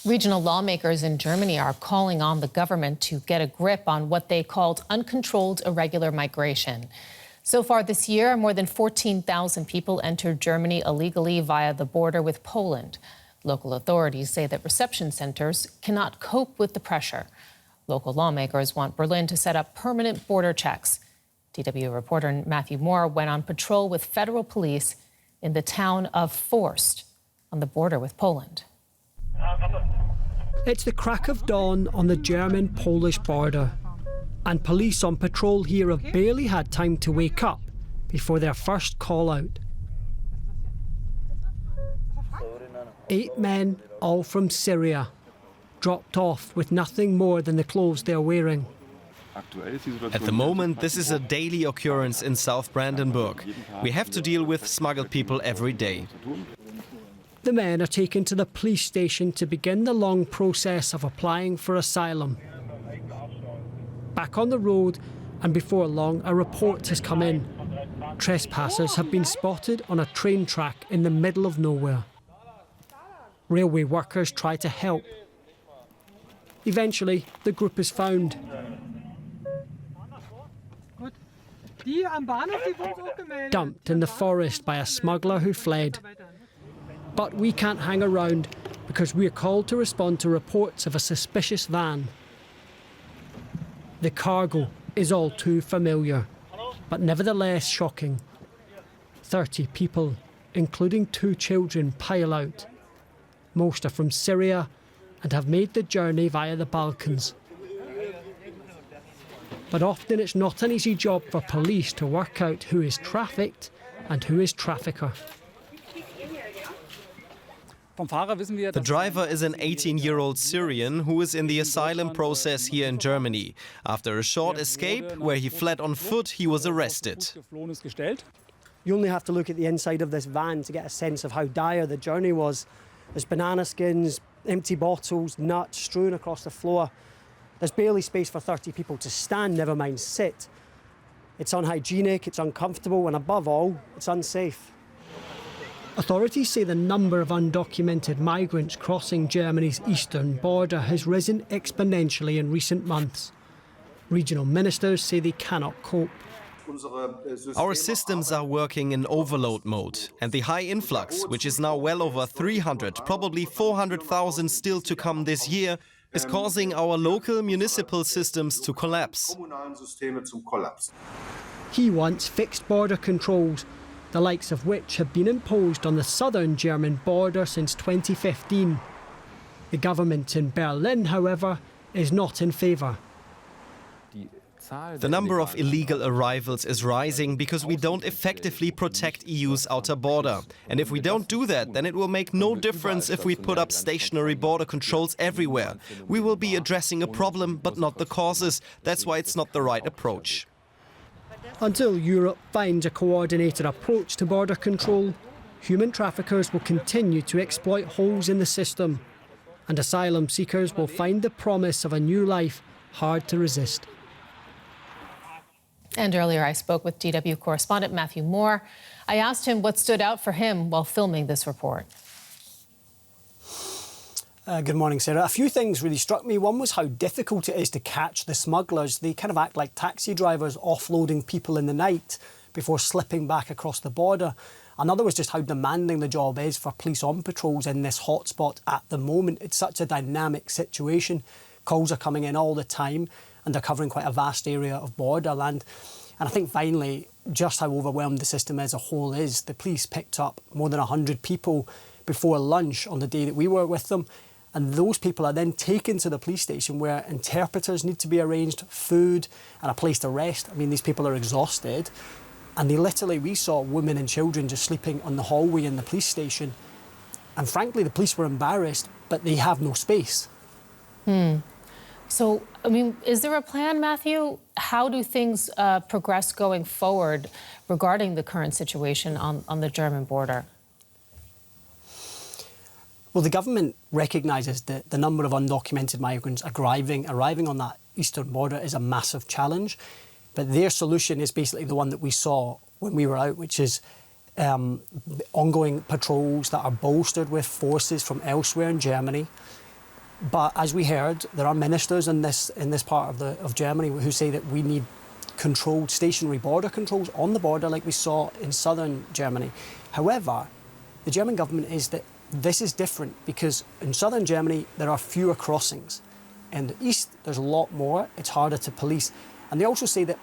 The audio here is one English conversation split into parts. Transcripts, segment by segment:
Regional lawmakers in Germany are calling on the government to get a grip on what they called uncontrolled irregular migration. So far this year, more than 14,000 people entered Germany illegally via the border with Poland. Local authorities say that reception centers cannot cope with the pressure. Local lawmakers want Berlin to set up permanent border checks. DW reporter Matthew Moore went on patrol with federal police in the town of Forst on the border with Poland. It's the crack of dawn on the German-Polish border, and police on patrol here have barely had time to wake up before their first call out. 8 men, all from Syria, dropped off with nothing more than the clothes they're wearing. At the moment, this is a daily occurrence in South Brandenburg. We have to deal with smuggled people every day. The men are taken to the police station to begin the long process of applying for asylum. Back on the road, and before long, a report has come in. Trespassers have been spotted on a train track in the middle of nowhere. Railway workers try to help. Eventually, the group is found. Dumped in the forest by a smuggler who fled. But we can't hang around because we're called to respond to reports of a suspicious van. The cargo is all too familiar, but nevertheless shocking. 30 people, including 2 children, pile out. Most are from Syria and have made the journey via the Balkans. But often it's not an easy job for police to work out who is trafficked and who is trafficker. The driver is an 18-year-old Syrian who is in the asylum process here in Germany. After a short escape, where he fled on foot, he was arrested. You only have to look at the inside of this van to get a sense of how dire the journey was. There's banana skins, empty bottles, nuts strewn across the floor. There's barely space for 30 people to stand, never mind sit. It's unhygienic, it's uncomfortable, and above all, it's unsafe. Authorities say the number of undocumented migrants crossing Germany's eastern border has risen exponentially in recent months. Regional ministers say they cannot cope. Our systems are working in overload mode, and the high influx, which is now well over 300, probably 400,000 still to come this year, is causing our local municipal systems to collapse. He wants fixed border controls, the likes of which have been imposed on the southern German border since 2015. The government in Berlin, however, is not in favour. The number of illegal arrivals is rising because we don't effectively protect EU's outer border. And if we don't do that, then it will make no difference if we put up stationary border controls everywhere. We will be addressing a problem, but not the causes. That's why it's not the right approach. Until Europe finds a coordinated approach to border control, human traffickers will continue to exploit holes in the system, and asylum seekers will find the promise of a new life hard to resist. And earlier I spoke with DW correspondent Matthew Moore. I asked him what stood out for him while filming this report. Good morning, Sarah. A few things really struck me. One was how difficult it is to catch the smugglers. They kind of act like taxi drivers offloading people in the night before slipping back across the border. Another was just how demanding the job is for police on patrols in this hotspot at the moment. It's such a dynamic situation. Calls are coming in all the time and they're covering quite a vast area of borderland. And I think finally, just how overwhelmed the system as a whole is. The police picked up more than 100 people before lunch on the day that we were with them. And those people are then taken to the police station where interpreters need to be arranged, food and a place to rest. I mean, these people are exhausted. And we saw women and children just sleeping on the hallway in the police station. And frankly, the police were embarrassed, but they have no space. So, I mean, is there a plan, Matthew? How do things progress going forward regarding the current situation on the German border? Well, the government recognises that the number of undocumented migrants arriving on that eastern border is a massive challenge. But their solution is basically the one that we saw when we were out, which is ongoing patrols that are bolstered with forces from elsewhere in Germany. But as we heard, there are ministers in this part of Germany who say that we need controlled stationary border controls on the border like we saw in southern Germany. However, the German government is that this is different because in southern Germany there are fewer crossings. In the east there's a lot more, it's harder to police. And they also say that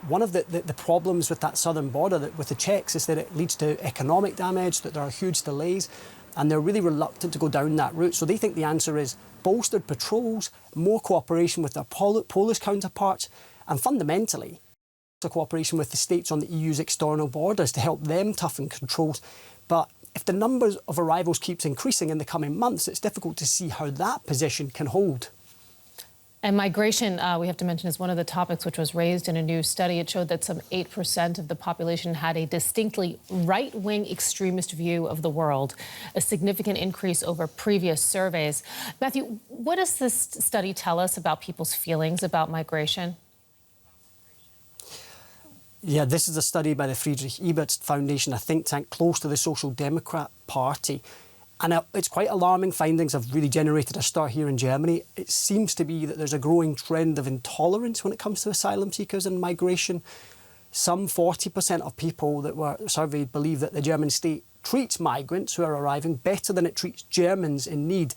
one of the problems with that southern border, with the checks, is that it leads to economic damage, that there are huge delays, and they're really reluctant to go down that route. So they think the answer is bolstered patrols, more cooperation with their Polish counterparts, and fundamentally, a cooperation with the states on the EU's external borders to help them toughen controls. But if the numbers of arrivals keeps increasing in the coming months, it's difficult to see how that position can hold. And migration, we have to mention, is one of the topics which was raised in a new study. It showed that some 8% of the population had a distinctly right-wing extremist view of the world, a significant increase over previous surveys. Matthew, what does this study tell us about people's feelings about migration? Yeah, this is a study by the Friedrich Ebert Foundation, a think tank close to the Social Democrat Party. And it's quite alarming findings have really generated a stir here in Germany. It seems to be that there's a growing trend of intolerance when it comes to asylum seekers and migration. Some 40% of people that were surveyed believe that the German state treats migrants who are arriving better than it treats Germans in need.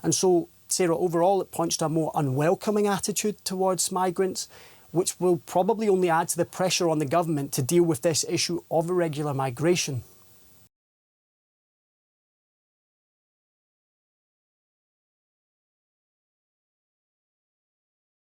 And so, Sarah, overall it points to a more unwelcoming attitude towards migrants, which will probably only add to the pressure on the government to deal with this issue of irregular migration.